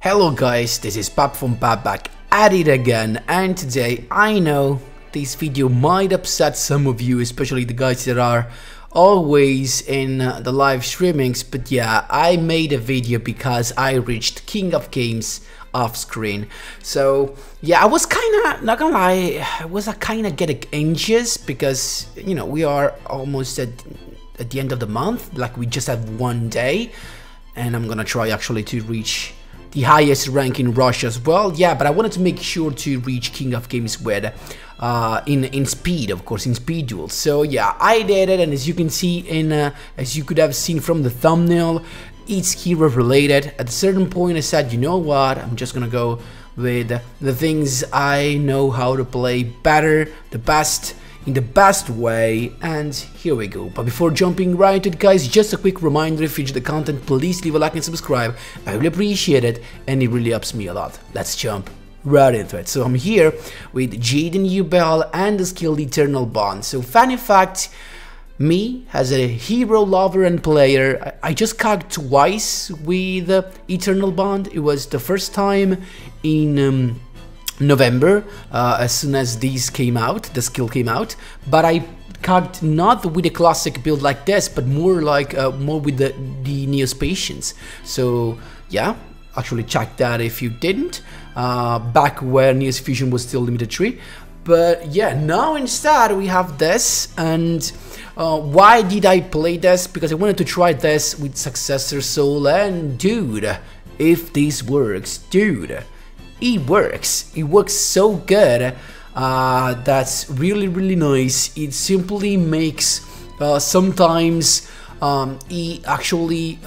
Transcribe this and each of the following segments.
Hello guys, this is Pap from Pap back at it again, and today I know this video might upset some of you, especially the guys that are always in the live streamings, but yeah, I made a video because I reached King of Games off screen. So yeah, I was kinda, not gonna lie, I was kinda getting anxious because, you know, we are almost at the end of the month, like we just have one day, and I'm gonna try actually to reach the highest rank in Russia as well. Yeah, but I wanted to make sure to reach King of Games with in speed, of course, in speed duels. So yeah, I did it, and as you can see in as you could have seen from the thumbnail, it's hero related. At a certain point I said, you know what, I'm just gonna go with the things I know how to play better, the best, in the best way, and here we go. But before jumping right into it, guys, just a quick reminder: if you enjoy the content, please leave a like and subscribe. I really appreciate it, and it really helps me a lot. Let's jump right into it. So I'm here with Jaden Ubel and the skilled Eternal Bond. So funny fact, me as a hero lover and player, I just cogged twice with Eternal Bond. It was the first time in November, as soon as these came out, the skill came out, but I cogged not with a classic build like this, but more like more with the Neospatians. So yeah, actually check that if you didn't, back where Neos Fusion was still limited 3. But yeah, now instead we have this. And why did I play this? Because I wanted to try this with Successor Soul, and dude, if this works, dude, it works so good. That's really nice. It simply makes sometimes it actually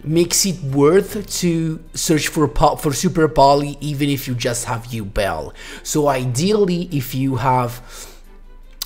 makes it worth to search for super poly, even if you just have Ubel. So ideally, if you have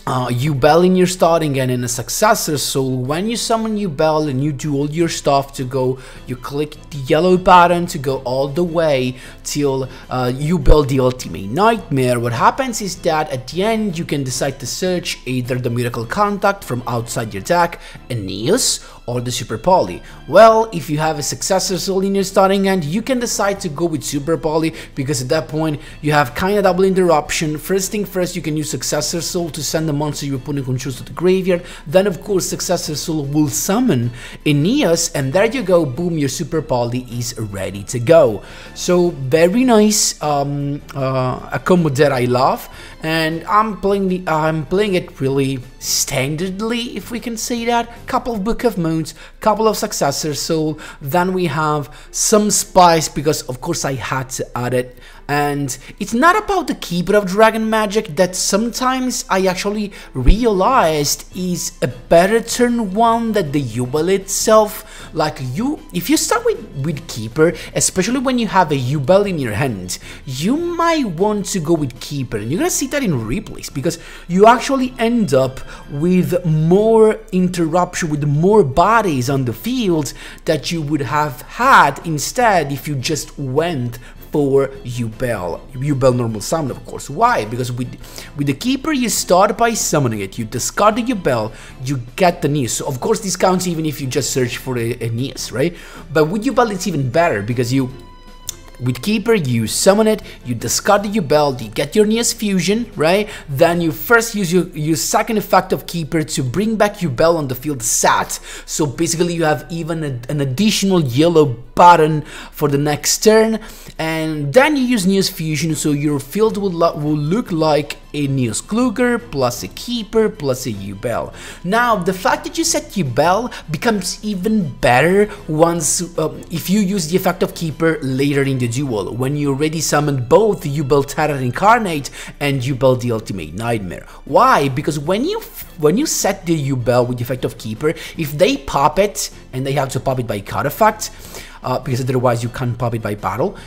Ubel in your starting and in a Successor Soul, when you summon Ubel and you do all your stuff to go, you click the yellow button to go all the way till Ubel the Ultimate Nightmare. What happens is that at the end you can decide to search either the Miracle Contact from outside your deck, a Neos, or the Super Poly. Well, if you have a Successor Soul in your starting hand, you can decide to go with Super Poly, because at that point you have kinda double interruption. First thing first, you can use Successor Soul to send the monster your opponent controls to the graveyard. Then of course Successor Soul will summon a Neos, and there you go, boom, your Super Poly is ready to go. So very nice, a combo that I love, and I'm playing it really standardly, if we can say that. Couple of Book of Moons, couple of Successor Soul, then we have some Spice, because of course I had to add it. And it's not about the Keeper of Dragon Magic that sometimes I actually realized is a better turn 1 than the Ubel itself. Like if you start with Keeper, especially when you have a Ubel in your hand, you might want to go with Keeper, and you're gonna see that in replays, because you actually end up with more interruption, with more bodies on the field that you would have had instead if you just went for Ubel normal summon, of course. Why? Because with the Keeper, you start by summoning it, you discard the Ubel, you get the Neos. So of course this counts even if you just search for a Neos, right? But with Ubel it's even better, because with Keeper, you summon it, you discard the Ubel, you get your Neos Fusion, right? Then you first use your second effect of Keeper to bring back Ubel on the field sat. So basically you have even an additional yellow button for the next turn, and then you use Neos Fusion, so your field will look like a Neos Kluger plus a Keeper plus a Ubel. Now the fact that you set Ubel becomes even better once if you use the effect of Keeper later in the duel, when you already summoned both Ubel Terror Incarnate and Ubel the Ultimate Nightmare. Why? Because when you set the Ubel with the effect of Keeper, if they pop it, and they have to pop it by card effect, because otherwise you can't pop it by battle.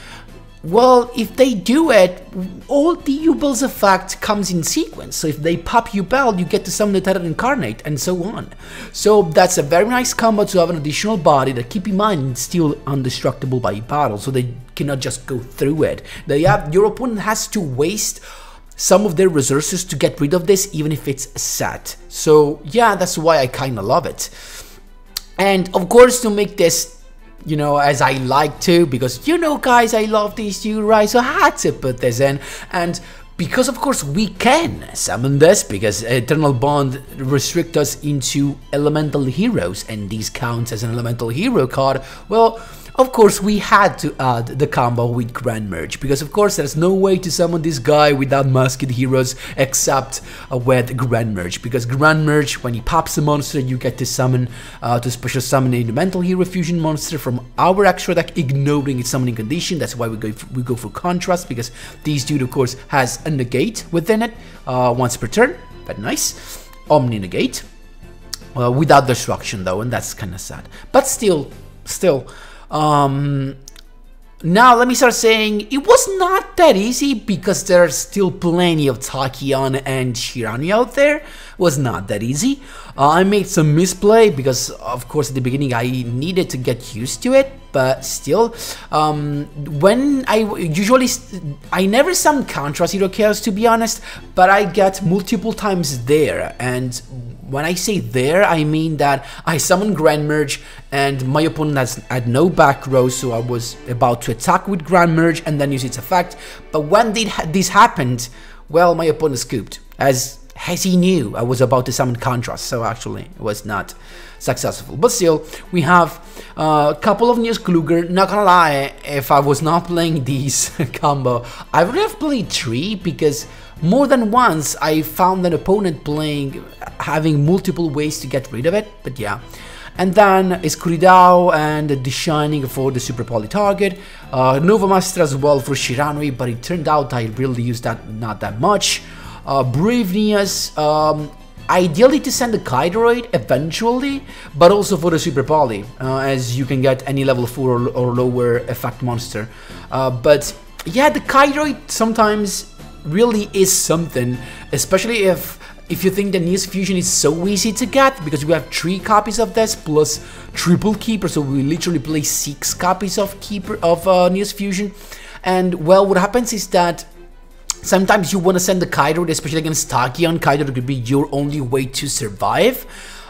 Well, if they do it, all the Ubel's effect comes in sequence. So if they pop Ubel, you get to summon the Terror Incarnate, and so on. So that's a very nice combo to have an additional body that, keep in mind, it's still indestructible by battle, so they cannot just go through it. Your opponent has to waste some of their resources to get rid of this, even if it's set. So yeah, that's why I kinda love it. And of course, to make this you know, as I like to, because you know guys, I love these two, right? So I had to put this in, and because of course we can summon this, because Eternal Bond restricts us into elemental heroes, and these counts as an elemental hero card, well, of course we had to add the combo with Grand Merge, because of course there's no way to summon this guy without masked heroes except with Grand Merge, because Grand Merge, when he pops a monster, you get to summon, to special summon an elemental hero fusion monster from our extra deck, ignoring its summoning condition. That's why we go for Contrast, because these dude of course has a negate within it once per turn. Very nice. Omni negate. Without destruction though, and that's kind of sad. But still. Now let me start saying it was not that easy, because there's still plenty of Tachyon and Shirani out there. It was not that easy. I made some misplay because of course at the beginning I needed to get used to it, but still, when I never summon Contrast Hero Chaos, to be honest, but I get multiple times there, and when I say there, I mean that I summoned Grand Merge and my opponent had no back row, so I was about to attack with Grand Merge and then use its effect. But when this happened, well, my opponent scooped, as he knew I was about to summon Contrast, so actually it was not successful. But still, we have a couple of Nils Kluger. Not gonna lie, if I was not playing these combo, I would have played 3, because more than once I found an opponent having multiple ways to get rid of it, but yeah. And then Escuridao and the Shining for the Super Poly target, Nova Master as well for Shiranui, but it turned out I really used that not that much. Brave Nias, ideally to send a Kydroid eventually, but also for the Super Poly, as you can get any level 4 or lower effect monster. But yeah, the Kydroid sometimes really is something, especially if you think the Nias Fusion is so easy to get, because we have 3 copies of this plus triple Keeper, so we literally play 6 copies of Nias Fusion. And well, what happens is that sometimes you want to send the Kydroid, especially against Tachyon. Kydroid could be your only way to survive,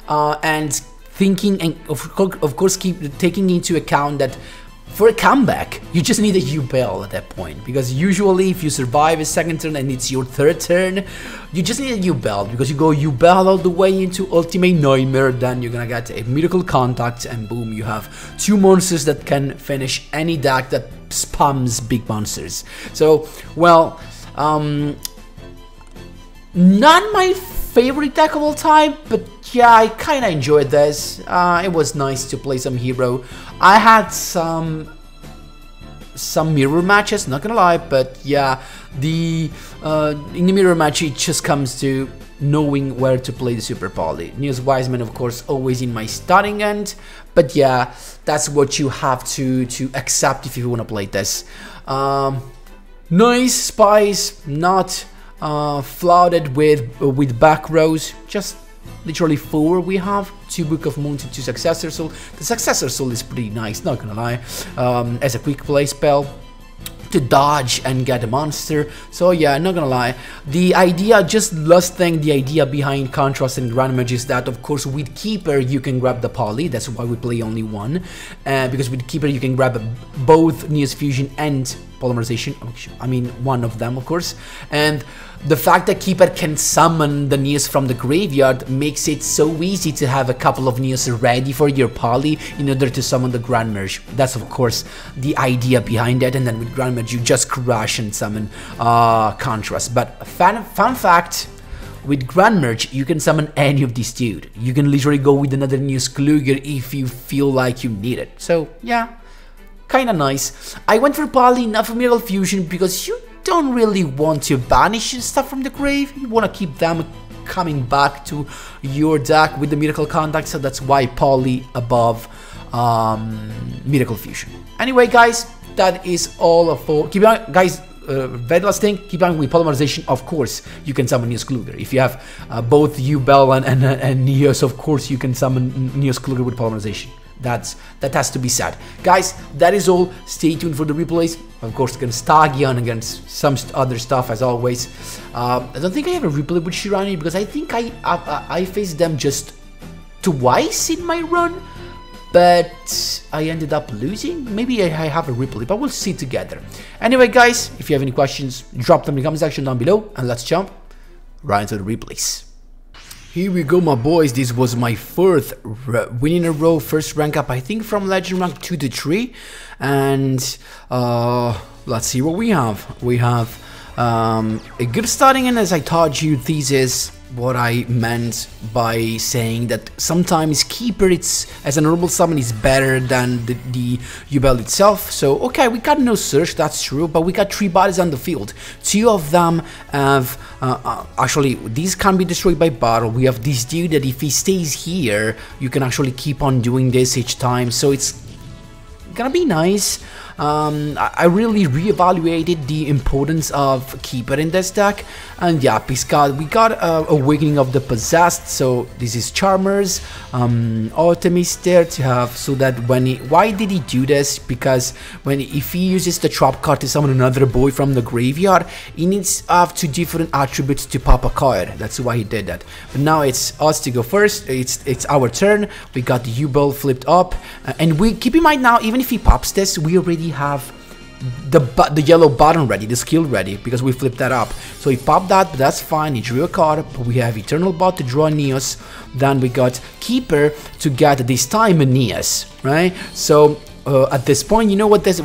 and thinking, and of course keep taking into account that for a comeback, you just need a Yubel at that point, because usually if you survive a second turn and it's your third turn, you just need a Yubel, because you go Yubel all the way into Ultimate Nightmare, then you're gonna get a Miracle Contact, and boom, you have 2 monsters that can finish any deck that spams big monsters. So, well, not my favorite deck of all time, but yeah, I kinda enjoyed this. It was nice to play some hero. I had some mirror matches, not gonna lie, but yeah, in the mirror match it just comes to knowing where to play the Super Poly. Niels Wiseman, of course, always in my starting end, but yeah, that's what you have to accept if you wanna play this. Nice Spice, not flooded with back rows, just literally 4 we have, 2 Book of Moons and 2 Successor Soul. The Successor Soul is pretty nice, not gonna lie, as a quick play spell to dodge and get a monster. So yeah, not gonna lie, the idea, just last thing, the idea behind Contrast and Grand Mage is that of course with Keeper you can grab the Poly, that's why we play only 1, because with Keeper you can grab both Nias Fusion and Polymerization, I mean one of them of course, and the fact that Keeper can summon the Nias from the graveyard makes it so easy to have a couple of Nias ready for your Poly in order to summon the Grand Merge. That's of course the idea behind it, and then with Grand Merge you just crush and summon Contrast. But fun fact, with Grand Merge you can summon any of these dude. You can literally go with another Niels Kluger if you feel like you need it. So yeah, kinda nice. I went for Poly, not for Miracle Fusion, because you don't really want to banish stuff from the grave. You want to keep them coming back to your deck with the Miracle Contact, so that's why Poly above Miracle Fusion. Anyway guys, that is all for keep on, guys. Very last thing, keep on with Polymerization. Of course you can summon Niels Kluger if you have both Yubel and Nios. Of course you can summon Niels Kluger with Polymerization. That has to be said. Guys, that is all. Stay tuned for the replays. Of course, against Tachyon, against some other stuff as always. I don't think I have a replay with Shirani, because I think I faced them just twice in my run. but I ended up losing. Maybe I have a replay, but we'll see together. Anyway, guys, if you have any questions, drop them in the comment section down below, and let's jump right into the replays. Here we go, my boys. This was my fourth win in a row, first rank up, I think, from legend rank 2 to 3, and let's see what we have. We have a good starting, and as I told you, this is what I meant by saying that sometimes keeper, it's as a normal summon, is better than the yugioh itself. So okay, we got no search, that's true, but we got 3 bodies on the field. 2 of them have actually, these can be destroyed by battle. We have this dude that if he stays here, you can actually keep on doing this each time, so it's gonna be nice. I really reevaluated the importance of keeper in this deck, and yeah, we got Awakening of the Possessed, so this is Charmers, Artemis there to have, so that when why did he do this? Because if he uses the trap card to summon another boy from the graveyard, he needs to have 2 different attributes to pop a card. That's why he did that. But now it's us to go first. It's our turn. We got the yugioh flipped up, and we keep in mind now, even if he pops this, we already have the yellow button ready, the skill ready, because we flipped that up. So he popped that, but that's fine. He drew a card, but we have Eternal Bot to draw Neos. Then we got Keeper to get this time a Neos, right? So at this point, you know what this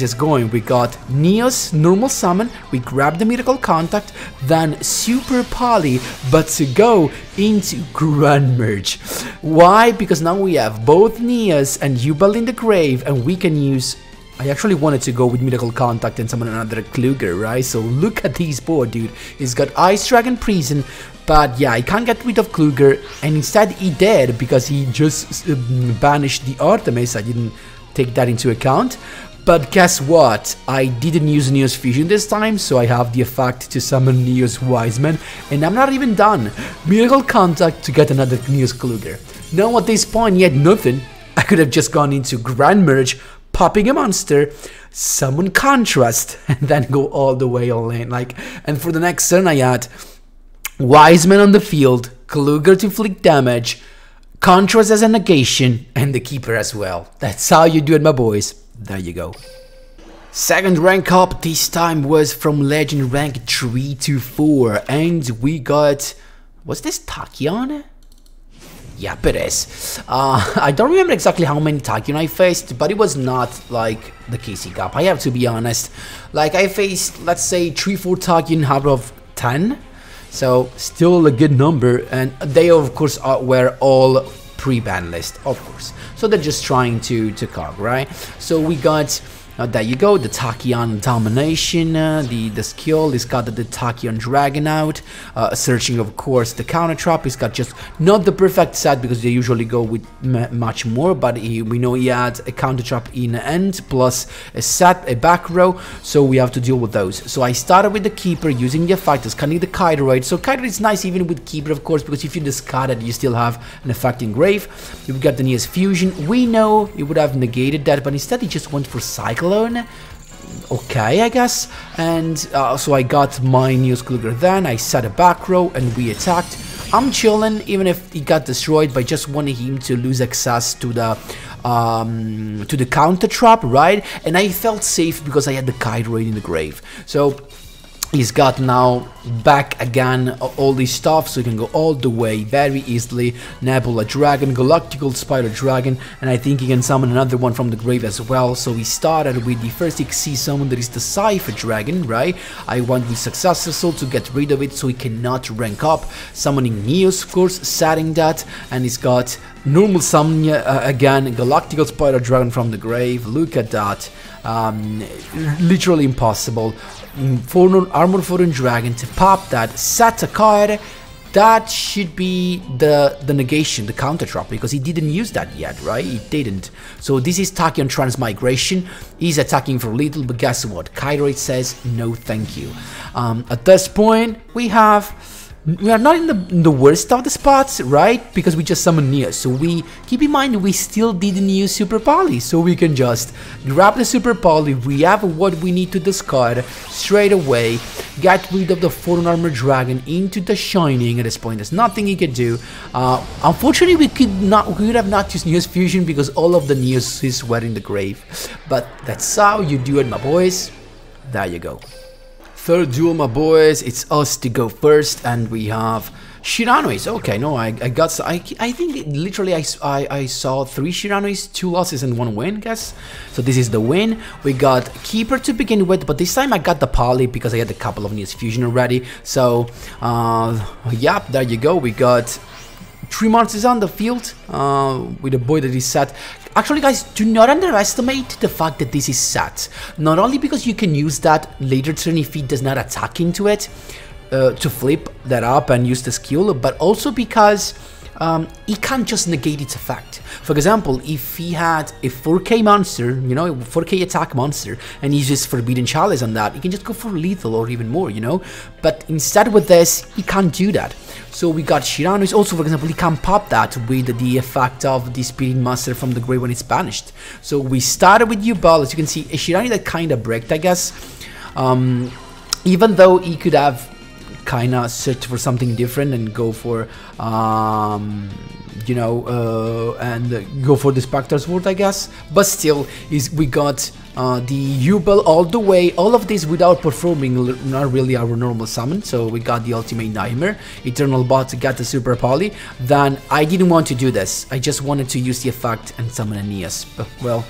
is going. We got Neos, normal summon, we grab the Miracle Contact, then Super Poly, but to go into Grand Merge. Why? Because now we have both Neos and yugioh in the grave, and we can use... I actually wanted to go with Miracle Contact and summon another Kluger, right? So look at this board, dude. He's got Ice Dragon Prison, but yeah, I can't get rid of Kluger, and instead he did, because he just banished the Artemis. I didn't take that into account. But guess what? I didn't use Neos Fusion this time, so I have the effect to summon Neos Wiseman, and I'm not even done. Miracle Contact to get another Neos Kluger. Now at this point, he had nothing. I could have just gone into Grand Merge, popping a monster, summon Contrast, and then go all the way all in. And for the next turn I had Wiseman on the field, Kluger to inflict damage, Contrast as a negation, and the Keeper as well. That's how you do it, my boys. There you go. Second rank up, this time was from legend rank 3 to 4, and we got... what's this, Tachyon? Yep, it is. I don't remember exactly how many Tachyon I faced, but it was not like the KC Cup, I have to be honest. Like, I faced, let's say, 3-4 Tachyon out of 10, so still a good number, and they of course were all pre-ban list, of course. So they're just trying to cog, right? So we got... there you go, the Tachyon Domination, the skill, he's got the Tachyon Dragon out, searching of course the counter trap. He's got just not the perfect set because they usually go with much more, but we know he had a counter trap in the end, plus a set, a back row, so we have to deal with those. So I started with the Keeper using the effect, scanning the Kairoid. So Kairoid is nice even with Keeper of course, because if you discard it, you still have an effect in grave. You've got the Neos Fusion, we know he would have negated that, but instead he just went for Cycle. Okay, I guess, and so I got my Neos Kluger, then I set a back row and we attacked. I'm chilling, even if he got destroyed, by just wanting him to lose access to the counter trap, right? And I felt safe because I had the Kairoid in the grave. So he's got now back again all this stuff, so he can go all the way very easily. Nebula Dragon, Galactical Spider Dragon, and I think he can summon another one from the grave as well. So we started with the first XC summon, that is the Cypher Dragon, right? I went with SUCCESSOR to get rid of it so he cannot rank up. Summoning Neos, of course, setting that, and he's got normal summon again, Galactical Spider Dragon from the grave. Look at that. Literally impossible. Armor Foreign Dragon to pop that, set a card. That should be the negation, the counter trap, because he didn't use that yet, right? He didn't. So this is Tachyon Transmigration. He's attacking for little, but guess what? Kairoid says no thank you. At this point we have we are not in the worst of the spots, right? Because we just summoned Neos. So we keep in mind we still didn't use Super Poly, so we can just grab the Super Poly. We have what we need to discard straight away. Get rid of the Fallen Armor Dragon into the Shining. At this point, there's nothing he could do. Unfortunately, we could have not used Neos Fusion because all of the Neos were in the grave. But that's how you do it, my boys. There you go. Third duel, my boys. It's us to go first, and we have Shiranois. Okay, no, I think literally I saw 3 Shiranois, 2 losses and 1 win, guess. So this is the win. We got Keeper to begin with, but this time I got the Poly because I had a couple of Neos Fusion already. So yeah, there you go. We got 3 monsters on the field with a boy that is set. Actually, guys, do not underestimate the fact that this is set. Not only because you can use that later turn if he does not attack into it to flip that up and use the skill, but also because he can't just negate its effect. For example, if he had a 4k monster, you know, a 4k attack monster, and he uses Forbidden Chalice on that, he can just go for lethal or even more, you know. But instead with this, he can't do that. So we got Shiranois. Also, for example, he can pop that with the effect of the Spirit Master from the grave when it's banished. So we started with Duel. As you can see, a Shiranois that kind of bricked, I guess. Even though he could have kind of searched for something different and go for, you know, and go for the Spectre's Ward, I guess. But still, we got the Duel all the way, all of this without performing not really our normal summon. So we got the Ultimate Nightmare, Eternal Bot to get the Super Poly. Then I didn't want to do this, I just wanted to use the effect and summon a Neos. But well,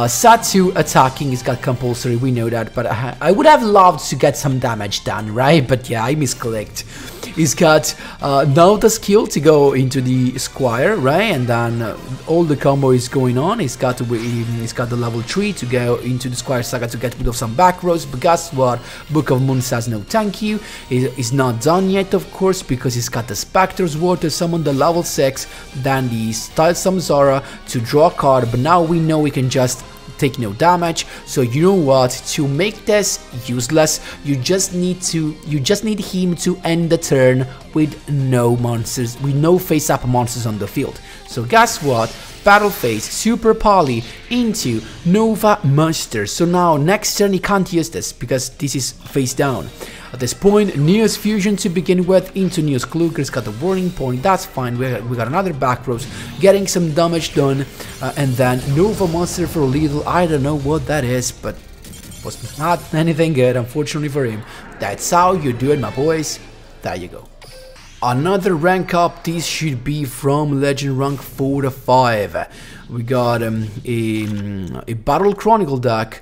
Satsu attacking is got compulsory, we know that, but I would have loved to get some damage done, right? But yeah, I misclicked. He's got now the skill to go into the Squire, right? And then all the combo is going on. He's got the level 3 to go into the Squire Saga to get rid of some back rows. But guess what? Book of Moon says no thank you. It's not done yet, of course, because he's got the Spectre's Ward to summon the level 6, then the Style Samsara to draw a card. But now we know we can just take no damage. So you know what, to make this useless, you just need him to end the turn with no monsters, with no face up monsters on the field. So guess what, battle phase, Super Poly into Nova Monster. So now next turn he can't use this because this is face down. At this point, Neos Fusion to begin with into Neos Kluger's got the warning point, that's fine. We got another back rows, getting some damage done, and then Nova Monster for lethal. I don't know what that is, but was not anything good, unfortunately for him. That's how you do it, my boys. There you go. Another rank up, this should be from Legend rank 4 to 5. We got a Battle Chronicle deck.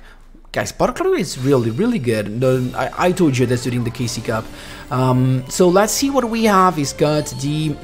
Guys, Battle Chronicle is really good. I told you this during the KC Cup. So let's see what we have. He's got the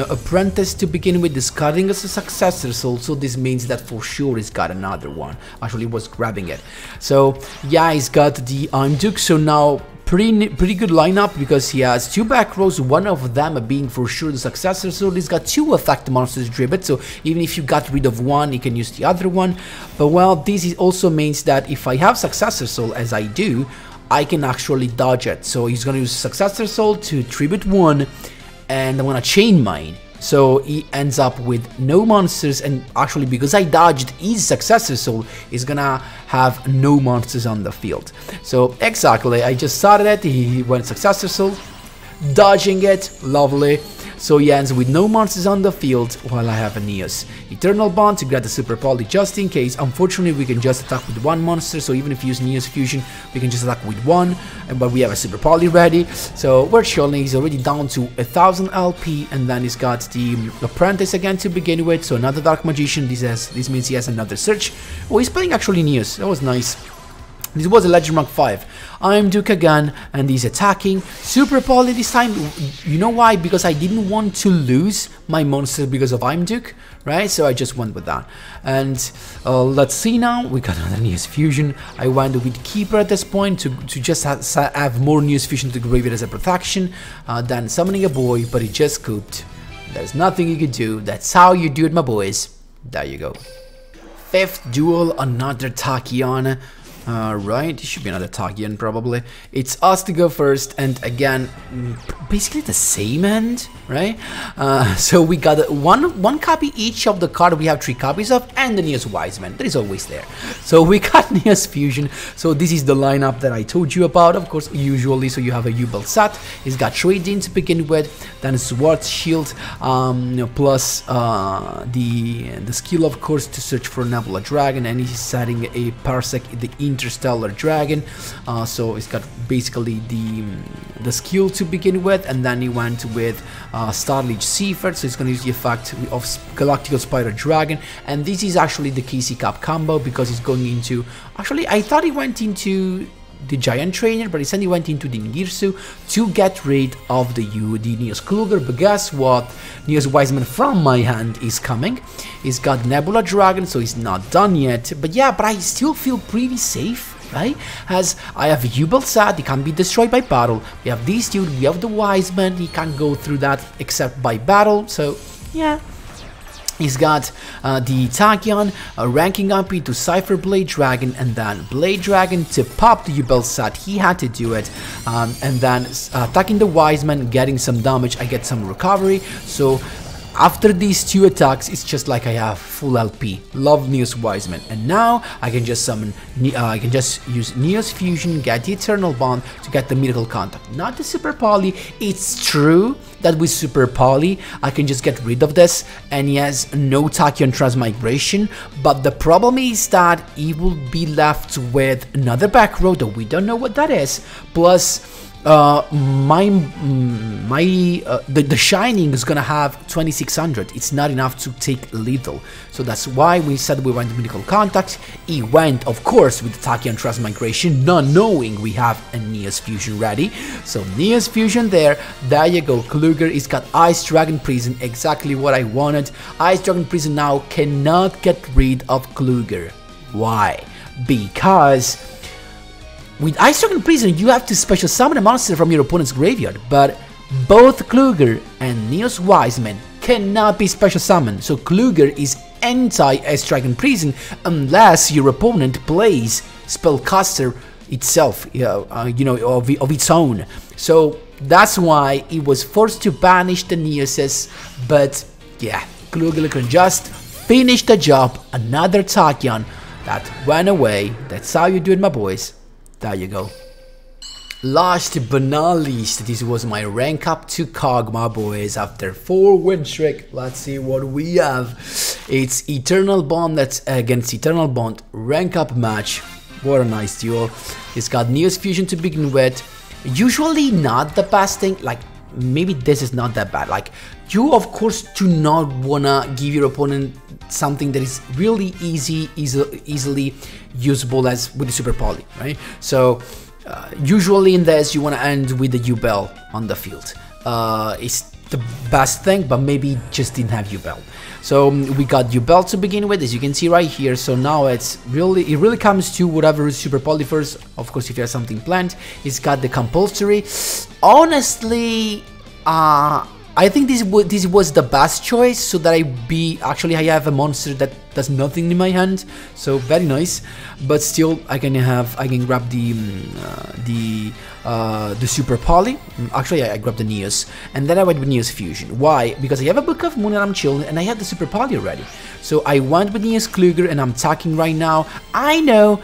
Apprentice to begin with, discarding as a Successor Soul. So this means that for sure he's got another one. Actually, was grabbing it. So yeah, he's got the Duke. So now pretty good lineup because he has 2 back rows, one of them being for sure the Successor Soul. He's got 2 effect monsters driven, so even if you got rid of one, you can use the other one. But well, this also means that if I have Successor Soul, as I do, I can actually dodge it. So he's gonna use Successor Soul to tribute 1, and I'm gonna chain mine. So he ends up with no monsters, and actually because I dodged his Successor Soul, he's gonna have no monsters on the field. So exactly, I just started it, he went Successor Soul, dodging it, lovely. So he ends with no monsters on the field while I have a Neos. Eternal Bond to get the Super Poly just in case. Unfortunately, we can just attack with 1 monster, so even if you use Neos Fusion, we can just attack with 1, but we have a Super Poly ready. So we're showing he's already down to 1000 LP, and then he's got the Apprentice again to begin with, so another Dark Magician. This means he has another search. Oh, he's playing actually Neos, that was nice. This was a Legend rank 5. I'm Duke again, and he's attacking. Super Poly this time. You know why? Because I didn't want to lose my monster because of I'm Duke, right? So I just went with that. And let's see now. We got another Neos Fusion. I went with Keeper at this point to just have more Neos Fusion to graveyard as a protection. Then summoning a boy, but he just cooped. There's nothing you can do. That's how you do it, my boys. There you go. 5th duel, another Tachyon. Right, it should be another Tagian probably. It's us to go first, and again, basically the same end, right? So we got one copy each of the card we have 3 copies of, and the Neos Wiseman. That is always there. So we got Neos Fusion. So this is the lineup that I told you about, of course, usually. So you have a Yubel Sat. He's got trading to begin with, then Sword Shield, plus the skill, of course, to search for Nebula Dragon, and he's setting a Parsec, the Interstellar Dragon. So it's got basically the skill to begin with, and then he went with Starlight Seaford, so it's going to use the effect of Galactical Spider Dragon, and this is actually the KC Cap combo because he's going into, actually I thought he went into the Giant Trainer, but he went into the Nirsu to get rid of the Neos Kluger. But guess what? Neos Wiseman from my hand is coming. He's got Nebula Dragon, so he's not done yet. But yeah, but I still feel pretty safe, right? As I have Yubel Sat, he can't be destroyed by battle. We have this dude, we have the Wiseman, he can't go through that except by battle. So yeah. He's got the Tachyon ranking up into Cypher Blade Dragon, and then Blade Dragon to pop the Yubel Sat. He had to do it, and then attacking the Wiseman, getting some damage. I get some recovery. So after these 2 attacks, it's just like I have full LP. Love Neos Wiseman, and now I can just summon. I can just use Neos Fusion, get the Eternal Bond to get the Miracle Contact, not the Super Poly. It's true that with Super Poly, I can just get rid of this, and he has no Tachyon Transmigration. But the problem is that he will be left with another back row that we don't know what that is. Plus, the Shining is gonna have 2600. It's not enough to take lethal, so that's why we said we went Miracle Contact. He went, of course, with the Tachyon Transmigration, not knowing we have a Neos Fusion ready. So Neos Fusion there you go. Kluger, he's got Ice Dragon Prison, exactly what I wanted. Ice Dragon Prison now cannot get rid of Kluger. Why? Because with Ice Dragon Prison, you have to special summon a monster from your opponent's graveyard, but both Kluger and Neos Wiseman cannot be special summoned, so Kluger is anti-Ice Dragon Prison unless your opponent plays Spellcaster itself, of its own. So that's why he was forced to banish the Neoses, but yeah, Kluger can just finish the job. Another Tachyon that went away. That's how you do it, my boys. There you go. Last but not least, this was my rank up to Cog, my boys. After 4 win streak, let's see what we have. It's Eternal Bond, that's against Eternal Bond rank up match. What a nice duel. It's got Neos Fusion to begin with. Usually not the best thing, like maybe this is not that bad. Like, you of course do not wanna give your opponent something that is really easily usable as with the Super Poly, right? So usually in this you want to end with the Yubel on the field. It's the best thing, but maybe just didn't have Yubel. So we got Yubel to begin with, as you can see right here. So now it really comes to whatever is Super Poly first. Of course, if you have something planned, it's got the compulsory. Honestly, I think this was the best choice, so that I have a monster that does nothing in my hand, so very nice. But still, I can grab the Super Poly. Actually, I grabbed the Neos, and then I went with Neos Fusion. Why? Because I have a Book of Moon and I'm chilling, and I have the Super Poly already. So I went with Neos Kluger, and I'm attacking right now. I know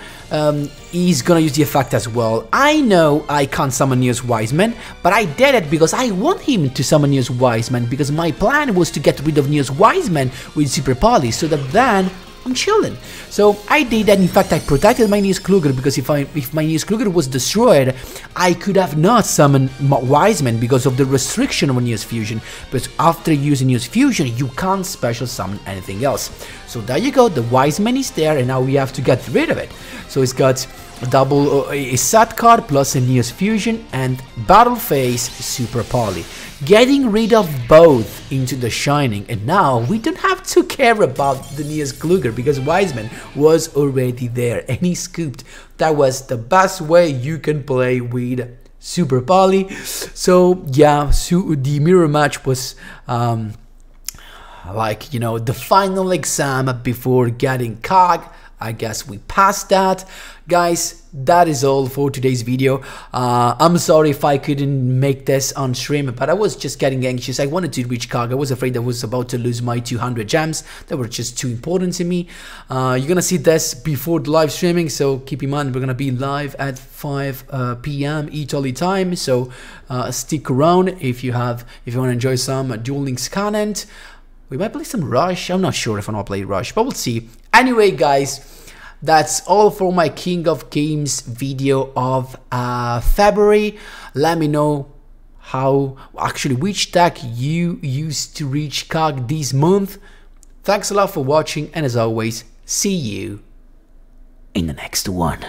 he's gonna use the effect as well. I know I can't summon Neos Wiseman, but I did it because I want him to summon Neos Wiseman, because my plan was to get rid of Neos Wiseman with Super Poly, so that then I'm chilling. So I did that. In fact, I protected my Neos Kluger, because if my Neos Kluger was destroyed, I could have not summoned Wiseman because of the restriction of Neos Fusion. But after using Neos Fusion, you can't special summon anything else. So there you go, the Wiseman is there, and now we have to get rid of it. So it's got double a Sat card plus a Neos Fusion and Battle Phase Super Poly, getting rid of both into the Shining, and now we don't have to care about the Neos Kluger because Wiseman was already there and he scooped. That was the best way you can play with Super Poly. So yeah, the mirror match was like, you know, the final exam before getting Cog I guess we passed that. Guys, that is all for today's video. I'm sorry if I couldn't make this on stream, but I was just getting anxious. I wanted to reach COG. I was afraid I was about to lose my 200 gems. They were just too important to me. You're gonna see this before the live streaming, so keep in mind we're gonna be live at 5 p.m. Italy time. So stick around if you want to enjoy some Duel Links content. We might play some Rush. I'm not sure if I want to play Rush, but we'll see. Anyway, guys, that's all for my King of Games video of February. Let me know which deck you used to reach COG this month. Thanks a lot for watching, and as always, see you in the next one.